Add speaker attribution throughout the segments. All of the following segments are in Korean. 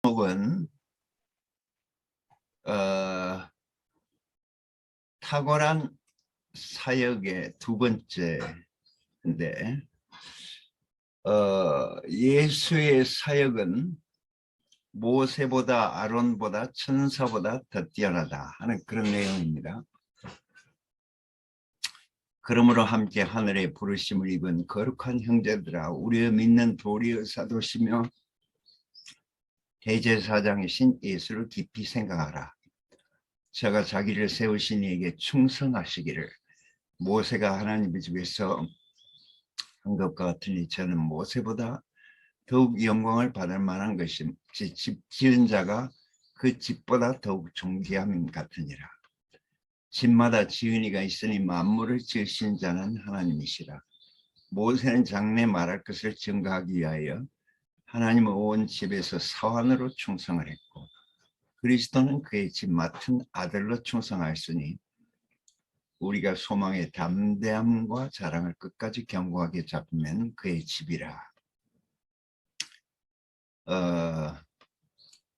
Speaker 1: 제목은 탁월한 사역의 두 번째인데, 예수의 사역은 모세보다 아론보다 천사보다 더 뛰어나다 하는 그런 내용입니다. 그러므로 함께 하늘의 부르심을 입은 거룩한 형제들아, 우리의 믿는 도리의 사도시며 대제사장이신 예수를 깊이 생각하라. 저가 자기를 세우신 이에게 충성하시기를. 모세가 하나님의 집에서 한 것과 같으니 저는 모세보다 더욱 영광을 받을 만한 것이 집 지은 자가 그 집보다 더욱 존귀함 같으니라. 집마다 지은이가 있으니 만물을 지으신 자는 하나님이시라. 모세는 장래 말할 것을 증거하기 위하여 하나님의 온 집에서 사환으로 충성을 했고, 그리스도는 그의 집 맡은 아들로 충성하였으니 우리가 소망의 담대함과 자랑을 끝까지 견고하게 잡으면 그의 집이라.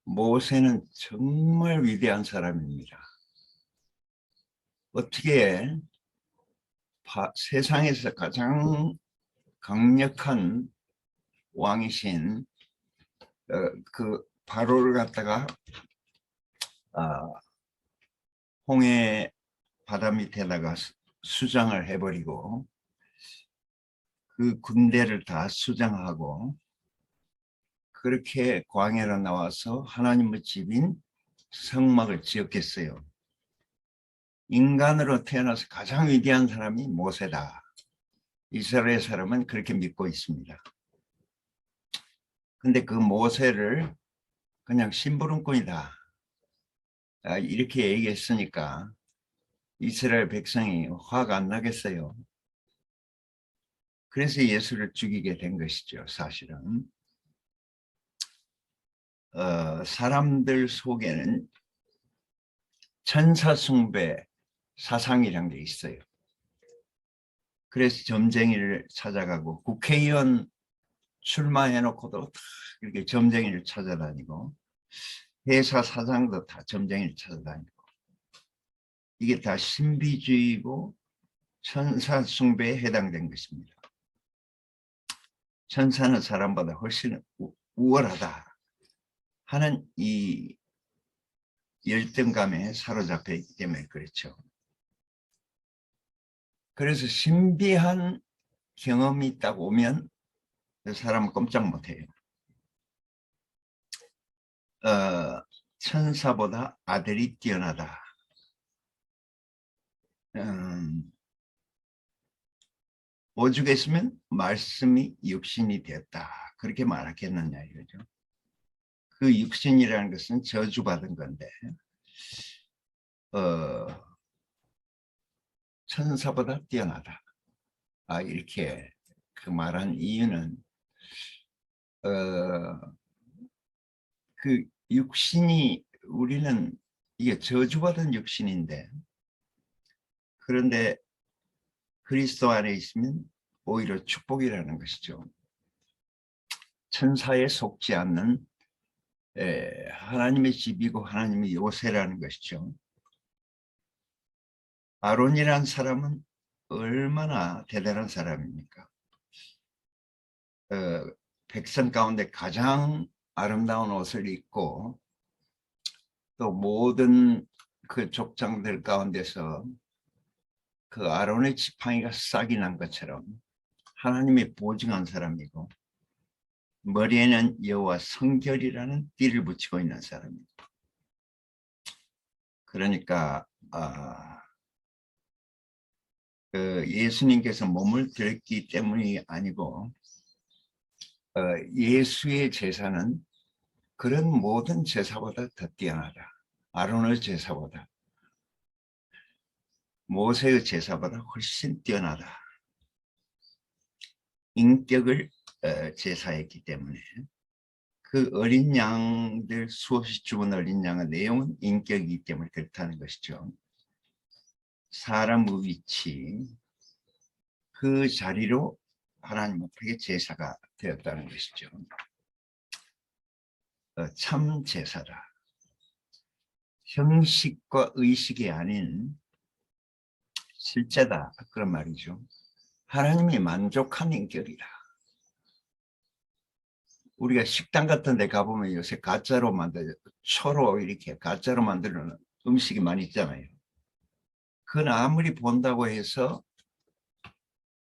Speaker 1: 모세는 정말 위대한 사람입니다. 어떻게 세상에서 가장 강력한 왕이신 그 바로를 갖다가 홍해 바다 밑에다가 수장을 해버리고 그 군대를 다 수장하고 그렇게 광야로 나와서 하나님의 집인 성막을 지었겠어요. 인간으로 태어나서 가장 위대한 사람이 모세다. 이스라엘 사람은 그렇게 믿고 있습니다. 근데 그 모세를 그냥 심부름꾼이다 이렇게 얘기했으니까 이스라엘 백성이 화가 안 나겠어요. 그래서 예수를 죽이게 된 것이죠. 사실은 사람들 속에는 천사 숭배 사상이란 게 있어요. 그래서 점쟁이를 찾아가고 국회의원 출마해놓고도 다 이렇게 점쟁이를 찾아다니고 회사 사장도 다 점쟁이를 찾아다니고, 이게 다 신비주의고 천사 숭배에 해당된 것입니다. 천사는 사람보다 훨씬 우월하다 하는 이 열등감에 사로잡혀 있기 때문에 그렇죠. 그래서 신비한 경험이 있다고 오면 그 사람은 꼼짝 못해요. 천사보다 아들이 뛰어나다. 오죽했으면 말씀이 육신이 되었다 그렇게 말하겠느냐 이거죠. 그 육신이라는 것은 저주받은 건데 천사보다 뛰어나다 이렇게 그 말한 이유는 그 육신이, 우리는 이게 저주받은 육신인데, 그런데 그리스도 안에 있으면 오히려 축복이라는 것이죠. 천사에 속지 않는 하나님의 집이고 하나님의 요새라는 것이죠. 아론이란 사람은 얼마나 대단한 사람입니까? 백성 가운데 가장 아름다운 옷을 입고 또 모든 그 족장들 가운데서 그 아론의 지팡이가 싹이 난 것처럼 하나님이 보증한 사람이고, 머리에는 여호와 성결이라는 띠를 붙이고 있는 사람입니다. 그러니까 예수님께서 몸을 드렸기 때문이 아니고 예수의 제사는 그런 모든 제사보다 더 뛰어나다. 아론의 제사보다, 모세의 제사보다 훨씬 뛰어나다. 인격을 제사했기 때문에 그 어린 양들, 수없이 죽은 어린 양의 내용은 인격이기 때문에 그렇다는 것이죠. 사람의 위치, 그 자리로 하나님 앞에 제사가 되었다는 것이죠. 참 제사라. 형식과 의식이 아닌 실제다, 그런 말이죠. 하나님이 만족한 인격이라. 우리가 식당 같은 데 가보면 요새 가짜로 만든, 초로 이렇게 가짜로 만드는 음식이 많이 있잖아요. 그건 아무리 본다고 해서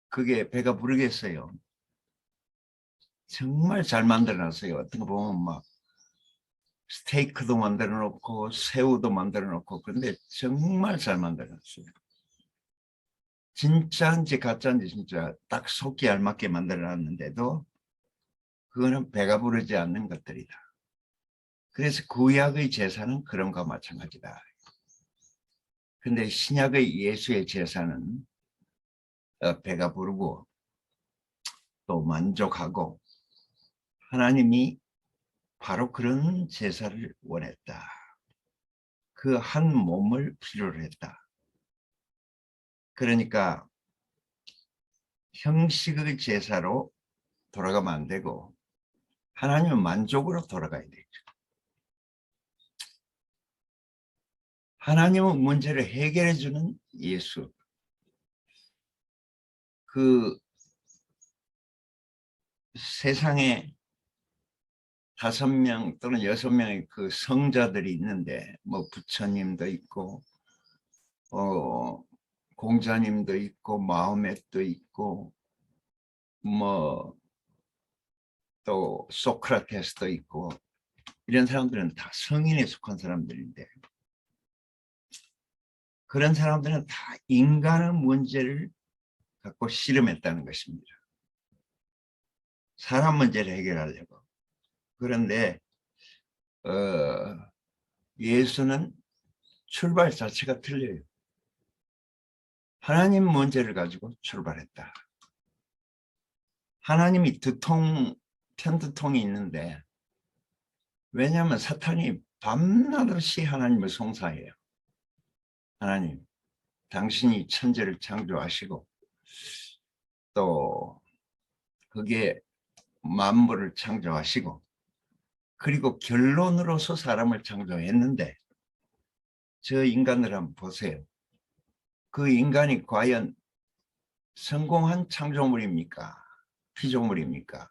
Speaker 1: 그게 배가 부르겠어요. 정말 잘 만들어놨어요. 어떤 거 보면 막 스테이크도 만들어 놓고 새우도 만들어 놓고, 그런데 정말 잘 만들어놨어요. 진짜인지 가짜인지 진짜 딱 속기 알맞게 만들어놨는데도 그거는 배가 부르지 않는 것들이다. 그래서 구약의 제사는 그런 것과 마찬가지다. 근데 신약의 예수의 제사는 배가 부르고 또 만족하고, 하나님이 바로 그런 제사를 원했다. 그 한 몸을 필요로 했다. 그러니까 형식의 제사로 돌아가면 안 되고 하나님은 만족으로 돌아가야 되죠. 하나님은 문제를 해결해 주는 예수. 그 세상에 5명 또는 6명의 그 성자들이 있는데, 뭐 부처님도 있고 공자님도 있고 마호멧도 있고 뭐 또 소크라테스도 있고, 이런 사람들은 다 성인에 속한 사람들인데, 그런 사람들은 다 인간의 문제를 갖고 씨름했다는 것입니다. 사람 문제를 해결하려고. 그런데 예수는 출발 자체가 틀려요. 하나님 문제를 가지고 출발했다. 하나님이 편두통이 있는데, 왜냐하면 사탄이 밤낮없이 하나님을 송사해요. 하나님, 당신이 천지를 창조하시고 또 그게 만물을 창조하시고, 그리고 결론으로서 사람을 창조했는데 저 인간을 한번 보세요. 그 인간이 과연 성공한 창조물입니까? 피조물입니까?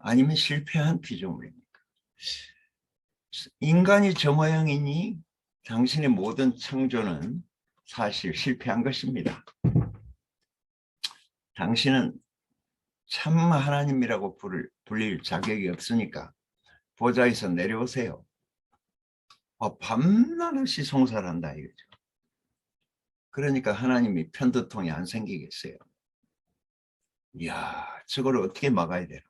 Speaker 1: 아니면 실패한 피조물입니까? 인간이 저 모양이니 당신의 모든 창조는 사실 실패한 것입니다. 당신은 참 하나님이라고 불릴 자격이 없으니까 보좌에서 내려오세요. 밤낮없이 송사한다 이거죠. 그러니까 하나님이 편두통이 안 생기겠어요. 이야, 저걸 어떻게 막아야 되나?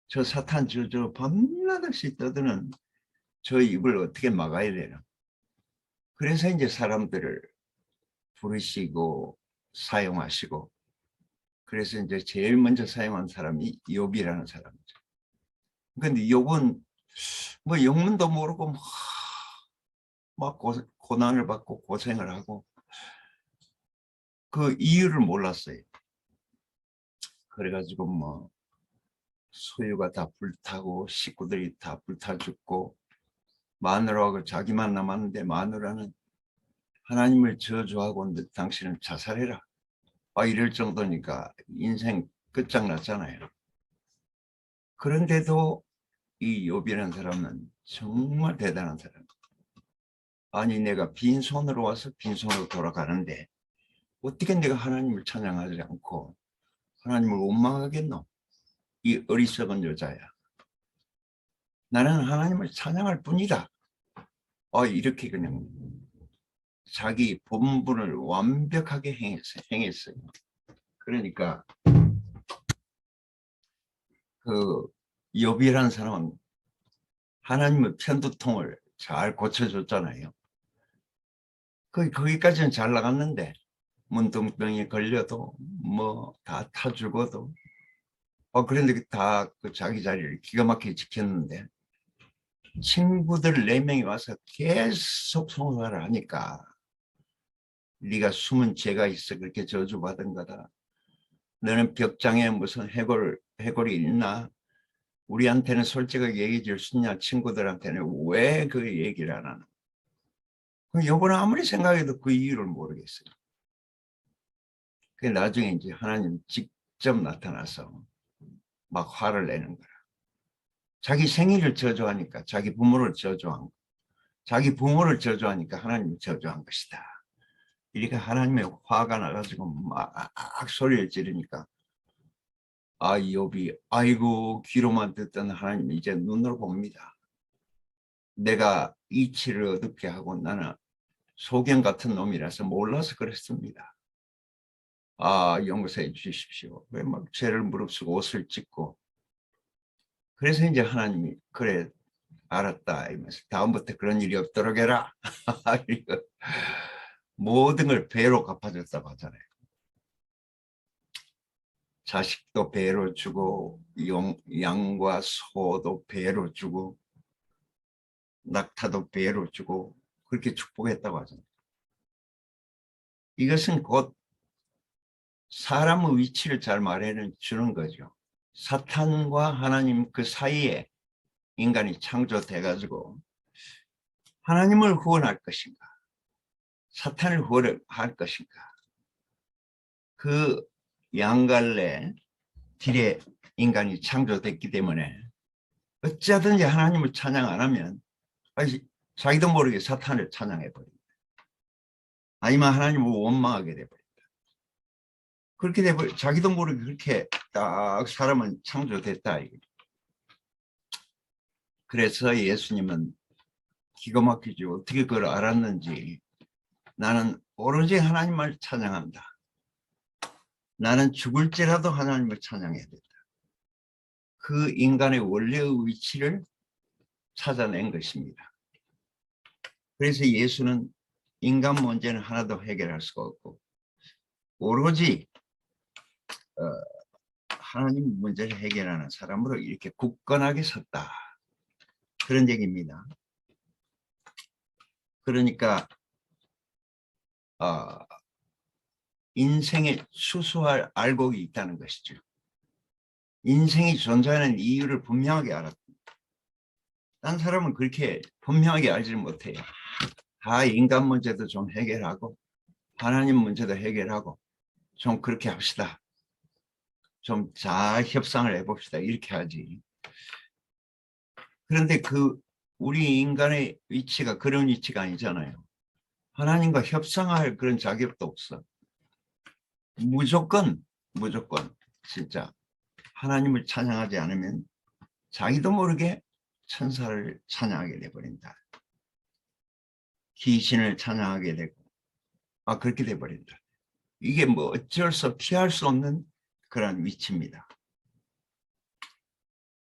Speaker 1: 저 사탄 저 밤낮없이 떠드는 저 입을 어떻게 막아야 되나? 그래서 이제 사람들을 부르시고 사용하시고, 그래서 이제 제일 먼저 사용한 사람이 욥이라는 사람이죠. 근데 욥은 뭐 영문도 모르고 막 고난을 받고 고생을 하고 그 이유를 몰랐어요. 그래가지고 뭐 소유가 다 불타고 식구들이 다 불타 죽고, 마누라하고 자기만 남았는데 마누라는 하나님을 저주하고 당신은 자살해라, 이럴 정도니까 인생 끝장났잖아요. 그런데도 이 욥이라는 사람은 정말 대단한 사람. 아니, 내가 빈손으로 와서 빈손으로 돌아가는데 어떻게 내가 하나님을 찬양하지 않고 하나님을 원망하겠노? 이 어리석은 여자야. 나는 하나님을 찬양할 뿐이다. 이렇게 그냥 자기 본분을 완벽하게 행했어요. 그러니까 그 욥이라는 사람은 하나님의 편두통을 잘 고쳐줬잖아요. 거기까지는 잘 나갔는데 문둥병에 걸려도 뭐 다 타 죽어도 그런데 다 그 자기 자리를 기가 막히게 지켰는데, 친구들 4명이 와서 계속 송사를 하니까 네가 숨은 죄가 있어 그렇게 저주받은 거다. 너는 벽장에 무슨 해골이 있나? 우리한테는 솔직하게 얘기해 줄 수 있냐? 친구들한테는 왜 그 얘기를 안 하나? 요번에 아무리 생각해도 그 이유를 모르겠어요. 그 나중에 이제 하나님 직접 나타나서 막 화를 내는 거야. 자기 생일을 저주하니까 자기 부모를 저주한 거. 자기 부모를 저주하니까 하나님을 저주한 것이다. 이렇게 하나님의 화가 나가지고 막 소리를 지르니까 이업이 아이고 귀로만 듣던 하나님 이제 눈으로 봅니다. 내가 이치를 어둡게 하고 나는 소경 같은 놈이라서 몰라서 그랬습니다. 용서해 주십시오. 왜 막 죄를 무릅쓰고 옷을 찢고. 그래서 이제 하나님이 그래 알았다 이러면서 다음부터 그런 일이 없도록 해라. 모든 걸 배로 갚아줬다고 하잖아요. 자식도 배로 주고 양과 소도 배로 주고 낙타도 배로 주고 그렇게 축복했다고 하잖아요. 이것은 곧 사람의 위치를 잘 말해주는 거죠. 사탄과 하나님 그 사이에 인간이 창조돼 가지고 하나님을 후원할 것인가 사탄을 후원할 것인가 그 양갈래 길에 인간이 창조됐기 때문에 어찌하든지 하나님을 찬양 안 하면 자기도 모르게 사탄을 찬양해 버립니다. 아니면 하나님을 원망하게 돼 버립니다. 그렇게 돼 버려 자기도 모르게 그렇게 딱 사람은 창조됐다. 그래서 예수님은 기가 막히지 어떻게 그걸 알았는지 나는 오로지 하나님을 찬양한다. 나는 죽을지라도 하나님을 찬양해야 된다. 그 인간의 원래의 위치를 찾아낸 것입니다. 그래서 예수는 인간 문제는 하나도 해결할 수가 없고 오로지 하나님 문제를 해결하는 사람으로 이렇게 굳건하게 섰다. 그런 얘기입니다. 그러니까 인생에 수수할 알곡이 있다는 것이죠. 인생이 존재하는 이유를 분명하게 알았다. 딴 사람은 그렇게 분명하게 알지를 못해요. 다 인간 문제도 좀 해결하고 하나님 문제도 해결하고 좀 그렇게 합시다. 좀 잘 협상을 해봅시다. 이렇게 하지. 그런데 우리 인간의 위치가 그런 위치가 아니잖아요. 하나님과 협상할 그런 자격도 없어. 무조건 진짜 하나님을 찬양하지 않으면 자기도 모르게 천사를 찬양하게 돼버린다. 귀신을 찬양하게 되고 그렇게 돼버린다. 이게 뭐 어쩔 수 피할 수 없는 그런 위치입니다.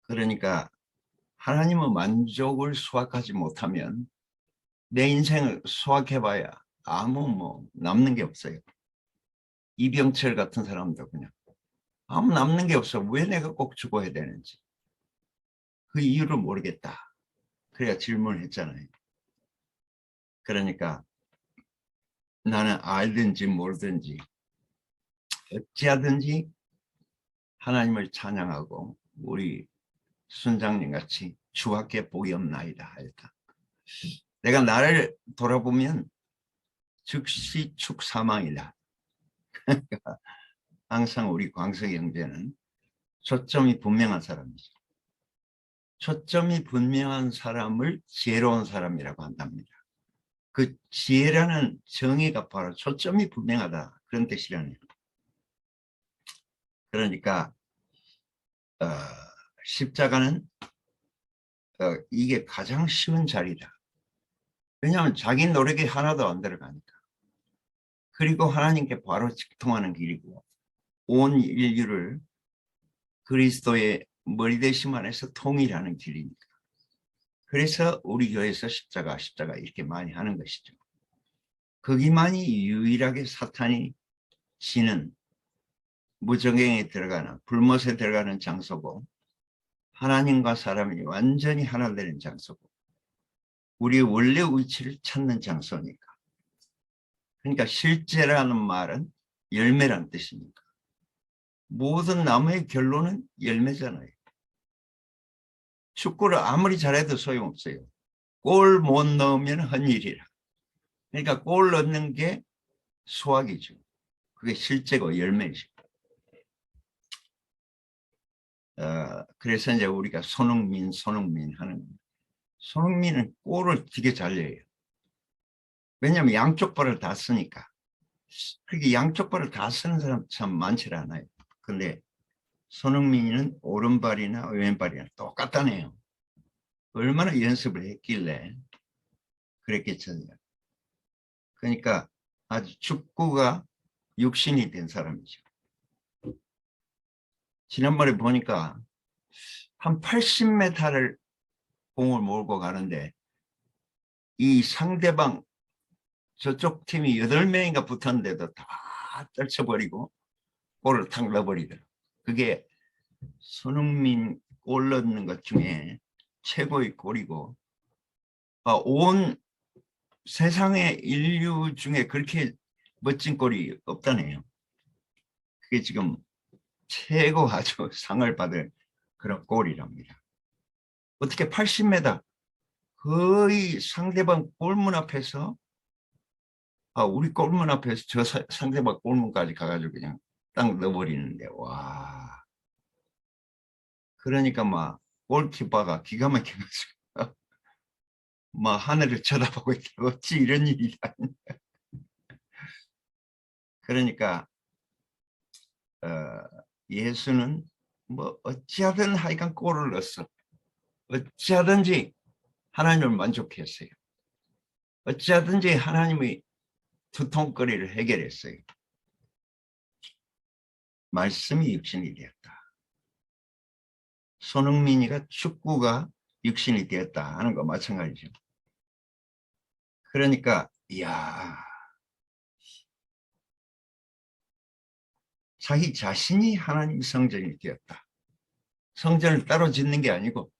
Speaker 1: 그러니까 하나님의 만족을 수확하지 못하면 내 인생을 수확해봐야 아무 남는 게 없어요. 이병철 같은 사람도 그냥 아무 남는 게 없어. 왜 내가 꼭 죽어야 되는지 그 이유를 모르겠다. 그래야 질문을 했잖아요. 그러니까 나는 알든지 모르든지 어찌하든지 하나님을 찬양하고 우리 순장님 같이 주밖에 복이 없나이다 하였다. 내가 나를 돌아보면 즉시 축사망이다. 그러니까 항상 우리 광석이 형제는 초점이 분명한 사람이죠. 초점이 분명한 사람을 지혜로운 사람이라고 한답니다. 그 지혜라는 정의가 바로 초점이 분명하다 그런 뜻이라네요. 그러니까 십자가는 이게 가장 쉬운 자리다. 왜냐하면 자기 노력이 하나도 안 들어가니까. 그리고 하나님께 바로 직통하는 길이고 온 인류를 그리스도의 머리 대심 안에서 통일하는 길이니까. 그래서 우리 교회에서 십자가 이렇게 많이 하는 것이죠. 거기만이 유일하게 사탄이 지는 무정경에 들어가는 불못에 들어가는 장소고 하나님과 사람이 완전히 하나 되는 장소고 우리의 원래 위치를 찾는 장소니까. 그러니까 실제라는 말은 열매란 뜻이니까. 모든 나무의 결론은 열매잖아요. 축구를 아무리 잘해도 소용없어요. 골 못 넣으면 헛일이라. 그러니까 골 넣는 게 수학이죠. 그게 실제고 열매죠. 그래서 이제 우리가 손흥민 하는 겁니다. 손흥민은 골을 되게 잘 넣어요. 왜냐하면 양쪽 발을 다 쓰니까. 그게 양쪽 발을 다 쓰는 사람 참 많지 않아요. 근데 손흥민은 오른발이나 왼발이나 똑같다네요. 얼마나 연습을 했길래 그랬겠죠. 그러니까 아주 축구가 육신이 된 사람이죠. 지난번에 보니까 한 80m를 공을 몰고 가는데 이 상대방 저쪽 팀이 8명인가 붙었는데도 다 떨쳐버리고 골을 탁 넣어버리더라고요. 그게 손흥민 골 넣는 것 중에 최고의 골이고 온 세상의 인류 중에 그렇게 멋진 골이 없다네요. 그게 지금 최고 아주 상을 받을 그런 골이랍니다. 어떻게 80m 거의 상대방 골문 앞에서 우리 골문 앞에서 저 상대방 골문까지 가가지고 그냥 딱 넣어버리는데 와. 그러니까 막 골키퍼가 기가 막혀가지고 막 하늘을 쳐다보고 있다. 어찌 이런 일이 다. 그러니까 예수는 뭐 어찌하든 하여간 골을 넣었어. 어찌하든지 하나님을 만족했어요. 어찌하든지 하나님의 두통거리를 해결했어요. 말씀이 육신이 되었다. 손흥민이가 축구가 육신이 되었다 하는 거 마찬가지죠. 그러니까 이야, 자기 자신이 하나님 성전이 되었다. 성전을 따로 짓는 게 아니고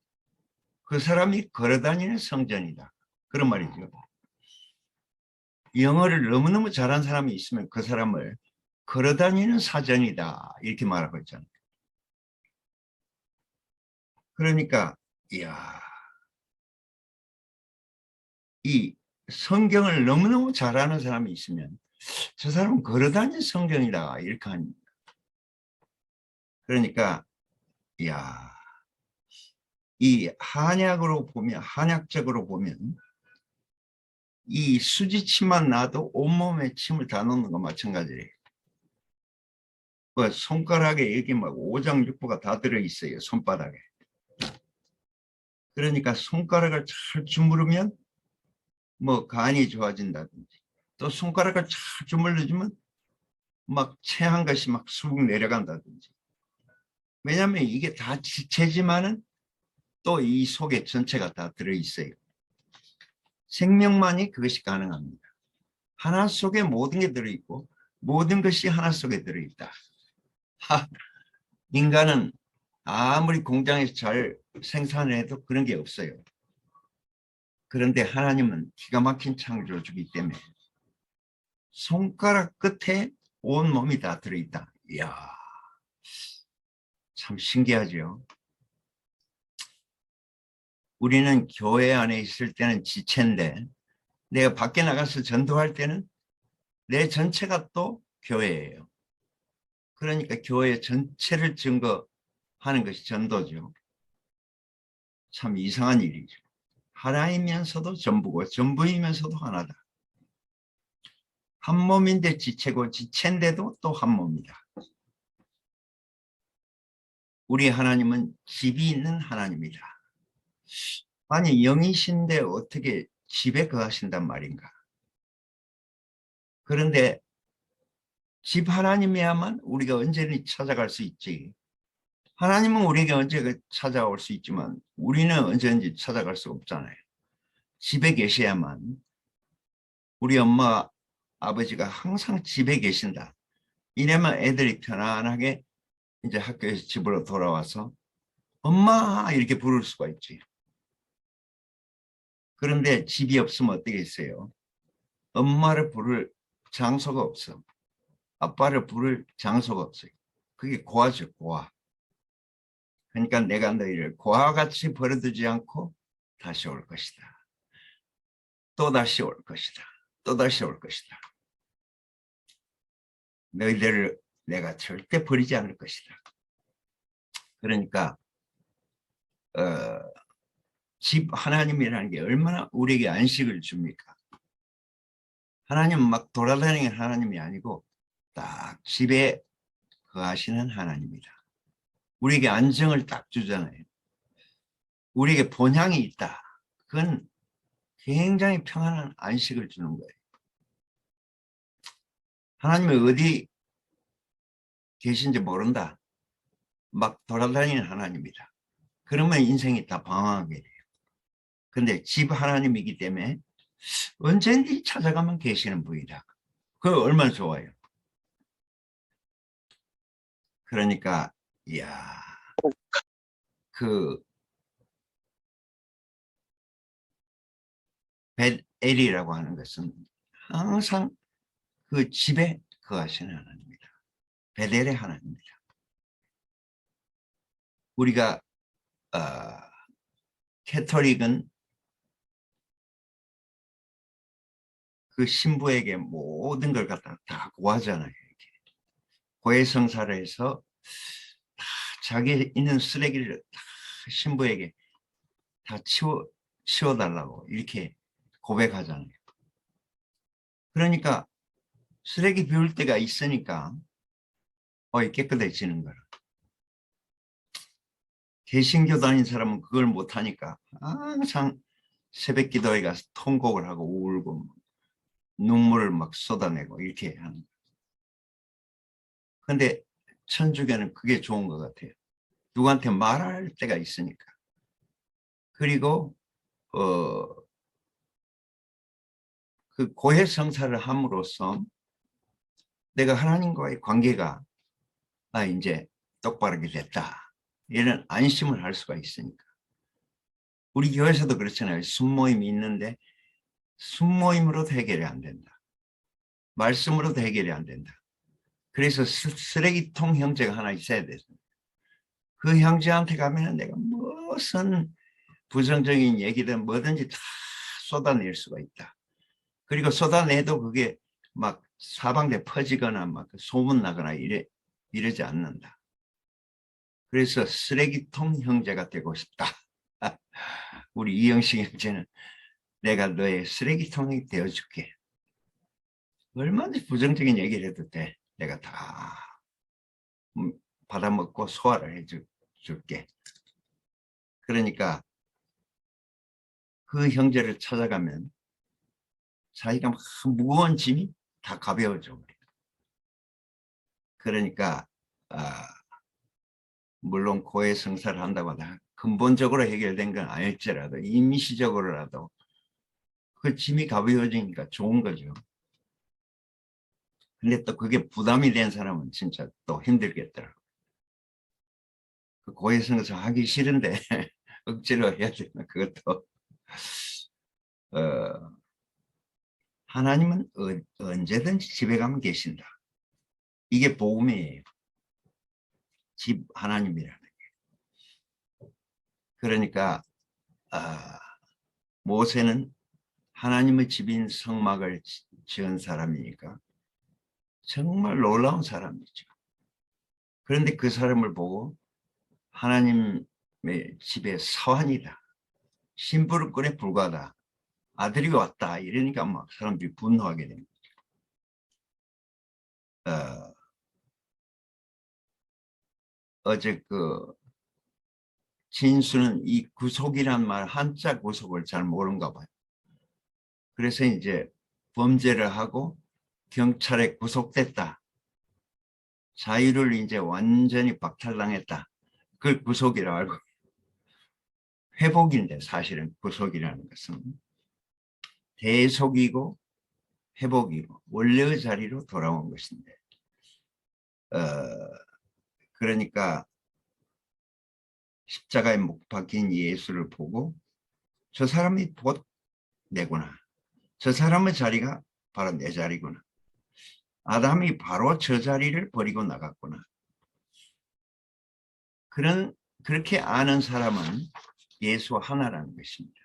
Speaker 1: 그 사람이 걸어다니는 성전이다. 그런 말이죠. 영어를 너무너무 잘한 사람이 있으면 그 사람을 걸어다니는 사전이다 이렇게 말하고 있잖아요. 그러니까 이야, 이 성경을 너무너무 잘하는 사람이 있으면 저 사람은 걸어다니는 성경이다 이렇게 합니다. 그러니까 이야, 이 한약적으로 보면 이 수지침만 나도 온몸에 침을 다 넣는 거 마찬가지예요. 그 손가락에 여기 막 오장육부가 다 들어있어요. 손바닥에. 그러니까 손가락을 잘 주무르면 뭐 간이 좋아진다든지 또 손가락을 잘 주물러주면 막 체한 것이 막 쑥 내려간다든지. 왜냐하면 이게 다 지체지만은 또 이 속에 전체가 다 들어있어요. 생명만이 그것이 가능합니다. 하나 속에 모든 게 들어있고 모든 것이 하나 속에 들어있다. 인간은 아무리 공장에서 잘 생산을 해도 그런 게 없어요. 그런데 하나님은 기가 막힌 창조주기 때문에 손가락 끝에 온 몸이 다 들어있다. 이야, 참 신기하죠. 우리는 교회 안에 있을 때는 지체인데 내가 밖에 나가서 전도할 때는 내 전체가 또 교회예요. 그러니까 교회 전체를 증거하는 것이 전도죠. 참 이상한 일이죠. 하나이면서도 전부고 전부이면서도 하나다. 한 몸인데 지체고 지체인데도 또 한 몸이다. 우리 하나님은 집이 있는 하나님이다. 아니 영이신데 어떻게 집에 거하신단 말인가. 그런데 집 하나님이야만 우리가 언제든지 찾아갈 수 있지. 하나님은 우리에게 언제 찾아올 수 있지만 우리는 언제든지 찾아갈 수 없잖아요. 집에 계셔야만 우리 엄마 아버지가 항상 집에 계신다. 이래만 애들이 편안하게 이제 학교에서 집으로 돌아와서 엄마 이렇게 부를 수가 있지. 그런데 집이 없으면 어떻게 했어요? 엄마를 부를 장소가 없어. 아빠를 부를 장소가 없어요. 그게 고아죠, 고아. 그러니까 내가 너희를 고아와 같이 버려두지 않고 다시 올 것이다. 또 다시 올 것이다. 또 다시 올 것이다. 너희들을 내가 절대 버리지 않을 것이다. 그러니까 집 하나님이라는 게 얼마나 우리에게 안식을 줍니까? 하나님은 막 돌아다니는 하나님이 아니고 딱 집에 거하시는 하나님이다. 우리에게 안정을 딱 주잖아요. 우리에게 본향이 있다. 그건 굉장히 평안한 안식을 주는 거예요. 하나님이 어디 계신지 모른다. 막 돌아다니는 하나님이다. 그러면 인생이 다 방황하게 돼요. 근데 집 하나님이기 때문에 언제든지 찾아가면 계시는 분이다. 그거 얼마나 좋아요. 그러니까 이야, 그 벳엘이라고 하는 것은 항상 그 집에 거하시는 하나님입니다. 벳엘의 하나님입니다. 우리가 캐톨릭은 그 신부에게 모든 걸 갖다 다 고하잖아요. 이렇게. 고해성사를 해서 다 자기 있는 쓰레기를 다 신부에게 다 치워달라고 이렇게 고백하잖아요. 그러니까 쓰레기 비울 때가 있으니까 깨끗해지는 거라. 개신교 다닌 사람은 그걸 못하니까 항상 새벽 기도에 가서 통곡을 하고 울고 눈물을 막 쏟아내고 이렇게 하는 거예요. 근데 천주교는 그게 좋은 것 같아요. 누구한테 말할 때가 있으니까. 그리고 그 고해성사를 함으로써 내가 하나님과의 관계가 이제 똑바르게 됐다. 이런 안심을 할 수가 있으니까. 우리 교회에서도 그렇잖아요. 순모임이 있는데 순모임으로도 해결이 안 된다. 말씀으로도 해결이 안 된다. 그래서 쓰레기통 형제가 하나 있어야 돼서 그 형제한테 가면 내가 무슨 부정적인 얘기든 뭐든지 다 쏟아낼 수가 있다. 그리고 쏟아내도 그게 막 사방에 퍼지거나 막 소문 나거나 이러지 않는다. 그래서 쓰레기통 형제가 되고 싶다. 우리 이영식 형제는 내가 너의 쓰레기통이 되어줄게. 얼마든지 부정적인 얘기를 해도 돼. 내가 다 받아먹고 소화를 해줄게. 그러니까 그 형제를 찾아가면 자기가 막 무거운 짐이 다 가벼워져. 그러니까 물론 고해성사를 한다고 하다 근본적으로 해결된 건 아닐지라도 임시적으로라도 그 짐이 가벼워지니까 좋은 거죠. 근데 또 그게 부담이 된 사람은 진짜 또 힘들겠더라고. 그 고해성사 하기 싫은데 억지로 해야 되나 그것도. 하나님은 언제든지 집에 가면 계신다. 이게 복음이에요. 집 하나님이라는 게. 그러니까 모세는 하나님의 집인 성막을 지은 사람이니까 정말 놀라운 사람이죠. 그런데 그 사람을 보고 하나님의 집에 서한이다. 심부름꾼에 불과하다. 아들이 왔다. 이러니까 막 사람들이 분노하게 됩니다. 어제 그 진수는 이 구속이란 말 한자 구속을 잘 모르는가 봐요. 그래서 이제 범죄를 하고 경찰에 구속됐다. 자유를 이제 완전히 박탈당했다. 그걸 구속이라고 알고. 회복인데 사실은 구속이라는 것은 대속이고 회복이고 원래의 자리로 돌아온 것인데 그러니까 십자가에 못 박힌 예수를 보고 저 사람이 곧 내구나. 저 사람의 자리가 바로 내 자리구나. 아담이 바로 저 자리를 버리고 나갔구나. 그런 그렇게 아는 사람은 예수 하나라는 것입니다.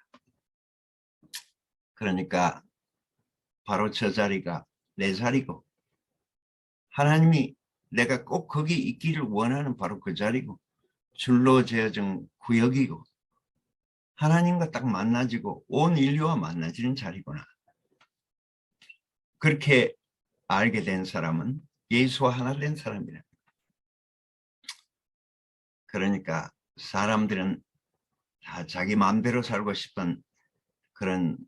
Speaker 1: 그러니까 바로 저 자리가 내 자리고, 하나님이 내가 꼭 거기 있기를 원하는 바로 그 자리고, 줄로 재어진 구역이고, 하나님과 딱 만나지고 온 인류와 만나지는 자리구나. 그렇게 알게 된 사람은 예수와 하나 된 사람이라. 그러니까 사람들은 다 자기 마음대로 살고 싶은 그런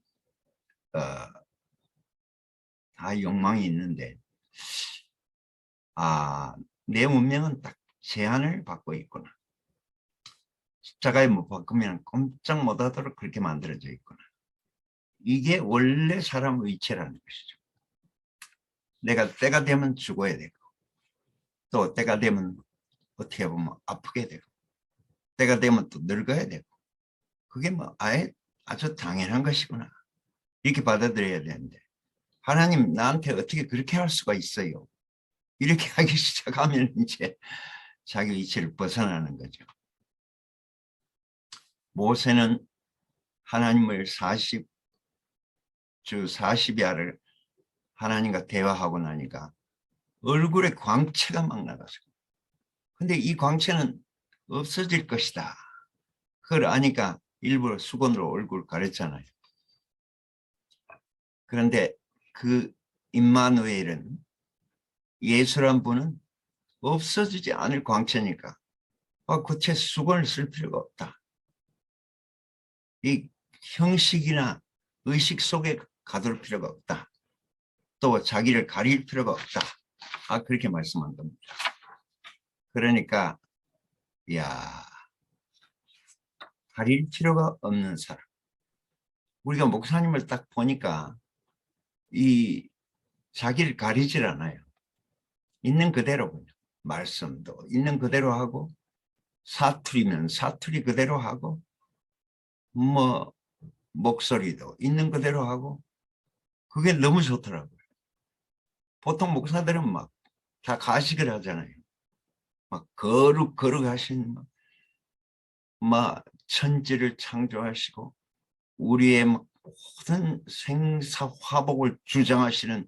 Speaker 1: 다 욕망이 있는데, 내 운명은 딱 제한을 받고 있구나. 십자가에 못 박으면 꼼짝 못하도록 그렇게 만들어져 있구나. 이게 원래 사람의 이치라는 것이죠. 내가 때가 되면 죽어야 되고, 또 때가 되면 어떻게 보면 아프게 되고, 때가 되면 또 늙어야 되고, 그게 뭐 아주 당연한 것이구나. 이렇게 받아들여야 되는데, 하나님 나한테 어떻게 그렇게 할 수가 있어요? 이렇게 하기 시작하면 이제 자기 이치를 벗어나는 거죠. 모세는 하나님을 40주 40야를 하나님과 대화하고 나니까 얼굴에 광채가 막 나갔어요. 근데 이 광채는 없어질 것이다. 그걸 아니까 일부러 수건으로 얼굴 가렸잖아요. 그런데 그 임마누엘은, 예수란 분은 없어지지 않을 광채니까 그채 수건을 쓸 필요가 없다. 이 형식이나 의식 속에 가둘 필요가 없다. 또 자기를 가릴 필요가 없다. 그렇게 말씀한 겁니다. 그러니까 가릴 필요가 없는 사람. 우리가 목사님을 딱 보니까 이 자기를 가리질 않아요. 있는 그대로 그냥 말씀도 있는 그대로 하고, 사투리면 사투리 그대로 하고, 뭐 목소리도 있는 그대로 하고, 그게 너무 좋더라고요. 보통 목사들은 막 다 가식을 하잖아요. 막 거룩 하신 막 천지를 창조하시고 우리의 모든 생사 화복을 주장하시는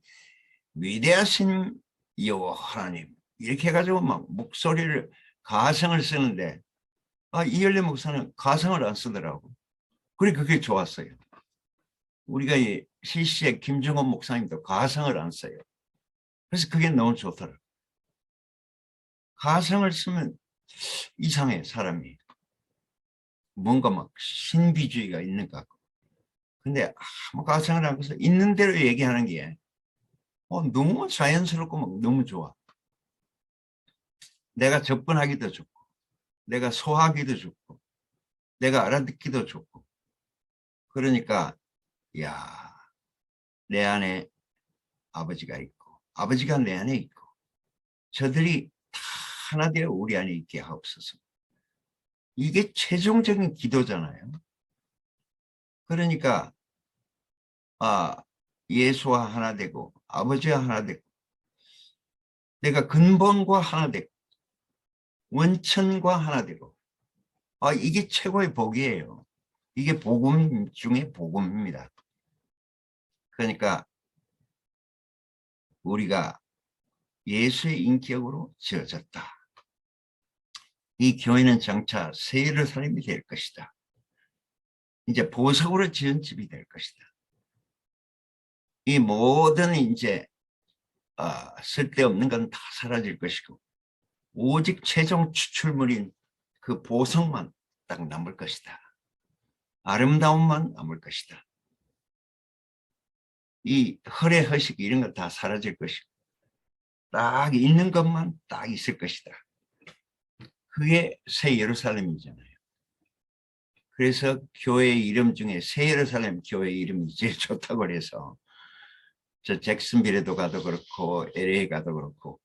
Speaker 1: 위대하신 여호와 하나님, 이렇게 해가지고 막 목소리를 가성을 쓰는데, 이열래 목사는 가성을 안 쓰더라고. 그래, 그게 좋았어요. 우리가 이 실시의 김정원 목사님도 가성을 안 써요. 그래서 그게 너무 좋더라고. 가성을 쓰면 이상해, 사람이. 뭔가 막 신비주의가 있는 것 같고. 근데 가성을 안 써서 있는 대로 얘기하는 게 너무 자연스럽고 막 너무 좋아. 내가 접근하기도 좋고, 내가 소화하기도 좋고, 내가 알아듣기도 좋고. 그러니까 내 안에 아버지가 있고, 아버지가 내 안에 있고, 저들이 다 하나 되어 우리 안에 있게 하옵소서. 이게 최종적인 기도잖아요. 그러니까 예수와 하나 되고 아버지와 하나 되고, 내가 근본과 하나 되고 원천과 하나 되고, 이게 최고의 복이에요. 이게 복음 중에 복음입니다. 그러니까 우리가 예수의 인격으로 지어졌다. 이 교회는 장차 새 예루살렘이 될 것이다. 이제 보석으로 지은 집이 될 것이다. 이 모든 이제 쓸데없는 건 다 사라질 것이고, 오직 최종 추출물인 그 보석만 딱 남을 것이다. 아름다움만 남을 것이다. 이 허례 허식 이런 거 다 사라질 것이고, 딱 있는 것만 딱 있을 것이다. 그게 새 예루살렘이잖아요. 그래서 교회 이름 중에 새 예루살렘 교회 이름이 제일 좋다고 해서 저 잭슨빌에도 가도 그렇고 LA 가도 그렇고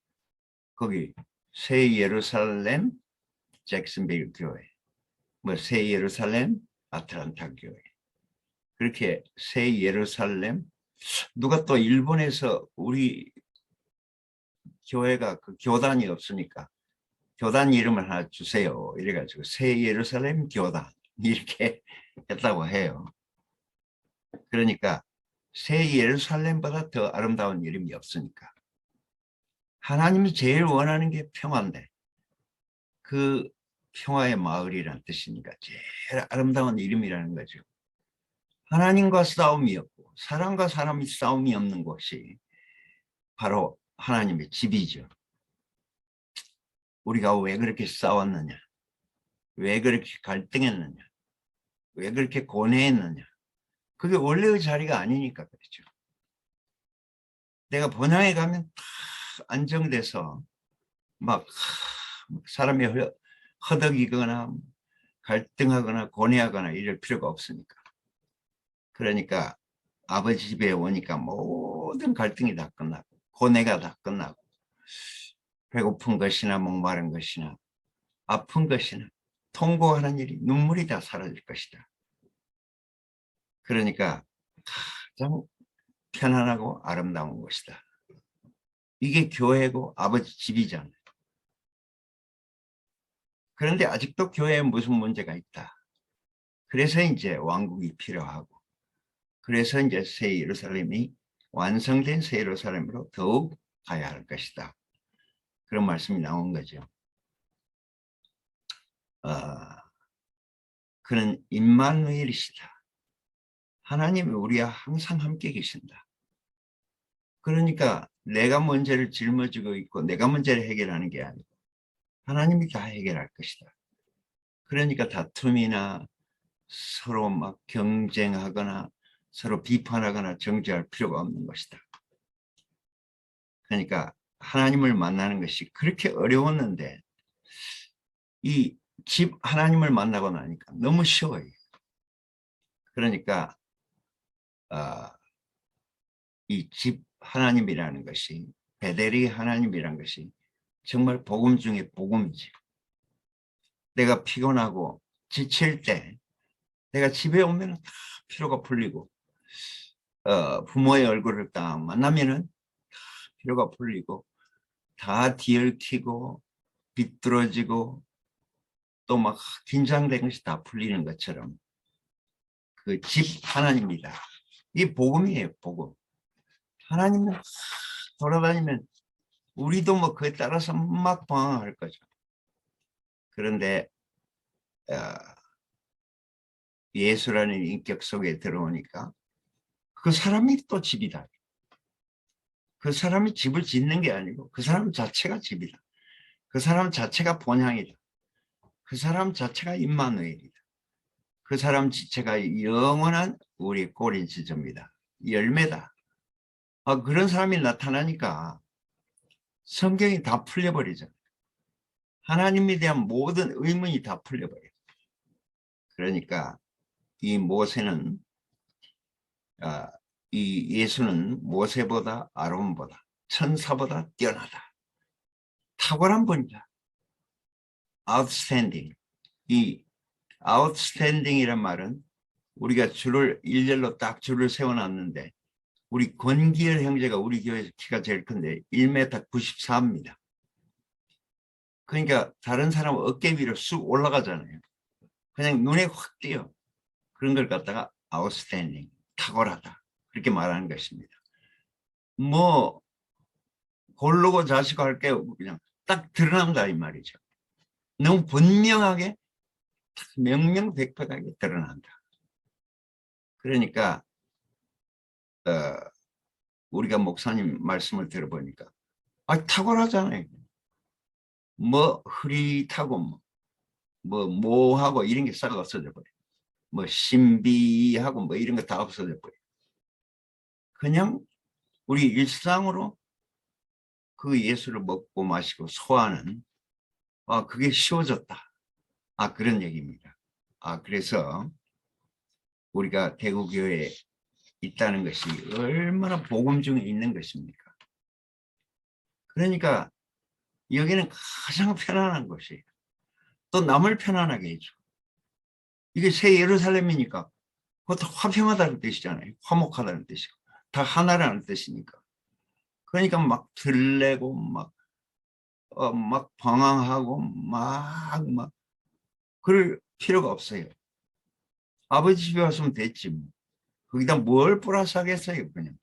Speaker 1: 거기 새 예루살렘 잭슨빌 교회, 뭐 새 예루살렘 아틀란타 교회, 그렇게 새 예루살렘. 누가 또 일본에서 우리 교회가 그 교단이 없으니까 교단 이름을 하나 주세요. 이래가지고 새 예루살렘 교단 이렇게 했다고 해요. 그러니까 새 예루살렘보다 더 아름다운 이름이 없으니까. 하나님이 제일 원하는 게 평화인데 그 평화의 마을이라는 뜻이니까 제일 아름다운 이름이라는 거죠. 하나님과 싸움이 없고 사람과 사람이 싸움이 없는 곳이 바로 하나님의 집이죠. 우리가 왜 그렇게 싸웠느냐, 왜 그렇게 갈등했느냐, 왜 그렇게 고뇌했느냐, 그게 원래의 자리가 아니니까 그렇죠. 내가 본향에 가면 다 안정돼서 막 사람이 허덕이거나 갈등하거나 고뇌하거나 이럴 필요가 없으니까. 그러니까 아버지 집에 오니까 모든 갈등이 다 끝나고 고뇌가 다 끝나고 배고픈 것이나 목마른 것이나 아픈 것이나 통곡하는 일이 눈물이 다 사라질 것이다. 그러니까 가장 편안하고 아름다운 것이다. 이게 교회고 아버지 집이잖아요. 그런데 아직도 교회에 무슨 문제가 있다. 그래서 이제 왕국이 필요하고 그래서 이제 새 예루살렘이 완성된 새 예루살렘으로 더욱 가야 할 것이다. 그런 말씀이 나온 거죠. 그는 임마누엘이시다. 하나님이 우리와 항상 함께 계신다. 그러니까 내가 문제를 짊어지고 있고 내가 문제를 해결하는 게 아니고 하나님이 다 해결할 것이다. 그러니까 다툼이나 서로 막 경쟁하거나 서로 비판하거나 정죄할 필요가 없는 것이다. 그러니까 하나님을 만나는 것이 그렇게 어려웠는데 이 집 하나님을 만나고 나니까 너무 쉬워요. 그러니까 이 집 하나님이라는 것이 베델이 하나님이라는 것이 정말 복음 중에 복음이지. 내가 피곤하고 지칠 때 내가 집에 오면 다 피로가 풀리고 부모의 얼굴을 딱 만나면은 다 피로가 풀리고 다 뒤얽히고 비뚤어지고 또 막 긴장된 것이 다 풀리는 것처럼 그 집 하나님이다. 이 복음이에요. 복음. 하나님은 돌아다니면 우리도 뭐 그에 따라서 막 방황할 거죠. 그런데 예수라는 인격 속에 들어오니까 그 사람이 또 집이다. 그 사람이 집을 짓는 게 아니고 그 사람 자체가 집이다. 그 사람 자체가 본향이다. 그 사람 자체가 임마누엘이다. 그 사람 자체가 영원한 우리 꼬린 지점이다. 열매다. 그런 사람이 나타나니까 성경이 다 풀려버리죠. 하나님에 대한 모든 의문이 다 풀려버려요. 그러니까 이 모세는 이 예수는 모세보다 아론보다 천사보다 뛰어나다. 탁월한 분이다. outstanding. 이 outstanding이란 말은 우리가 줄을 일렬로 딱 줄을 세워놨는데 우리 권기열 형제가 우리 교회에서 키가 제일 큰데 1m 94입니다. 그러니까 다른 사람 어깨 위로 쑥 올라가잖아요. 그냥 눈에 확 띄어. 그런 걸 갖다가 outstanding, 탁월하다. 그렇게 말하는 것입니다. 뭐 고르고 자시고 할 게 그냥 딱 드러난다 이 말이죠. 너무 분명하게 명명백백하게 드러난다. 그러니까 우리가 목사님 말씀을 들어보니까 탁월하잖아요. 뭐 흐릿하고 뭐 모하고 이런 게 싹 없어져 버려. 뭐 신비하고 뭐 이런 거 다 없어져 버려. 그냥 우리 일상으로 그 예수를 먹고 마시고 소화하는 그게 쉬워졌다. 그런 얘기입니다. 그래서 우리가 대구교회에 있다는 것이 얼마나 복음 중에 있는 것입니까? 그러니까 여기는 가장 편안한 곳이에요. 또 남을 편안하게 해줘. 이게 새 예루살렘이니까 그것도 화평하다는 뜻이잖아요. 화목하다는 뜻이고 다 하나라는 뜻이니까. 그러니까 막 들레고 막 막 방황하고 막 그럴 필요가 없어요. 아버지 집에 왔으면 됐지 뭐. 거기다 뭘 플러스 하겠어요 그냥.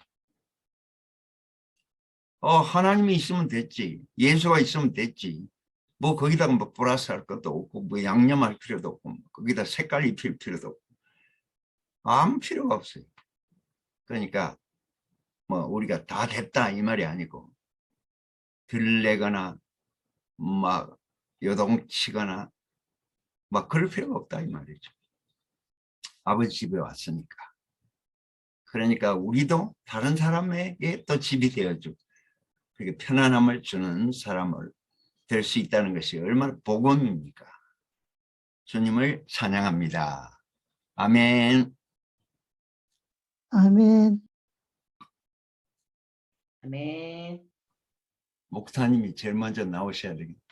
Speaker 1: 하나님이 있으면 됐지. 예수가 있으면 됐지. 뭐 거기다가 뭐 플러스 할 것도 없고 뭐 양념할 필요도 없고 거기다 색깔 입힐 필요도 없고 아무 필요가 없어요. 그러니까 뭐 우리가 다 됐다 이 말이 아니고 들레거나 막 요동치거나 막 그럴 필요가 없다 이 말이죠. 아버지 집에 왔으니까. 그러니까 우리도 다른 사람에게 또 집이 되어주고 그렇게 편안함을 주는 사람을 될 수 있다는 것이 얼마나 복음입니까? 주님을 찬양합니다. 아멘.
Speaker 2: 아멘.
Speaker 3: 아멘.
Speaker 1: 목사님이 제일 먼저 나오셔야 되겠다.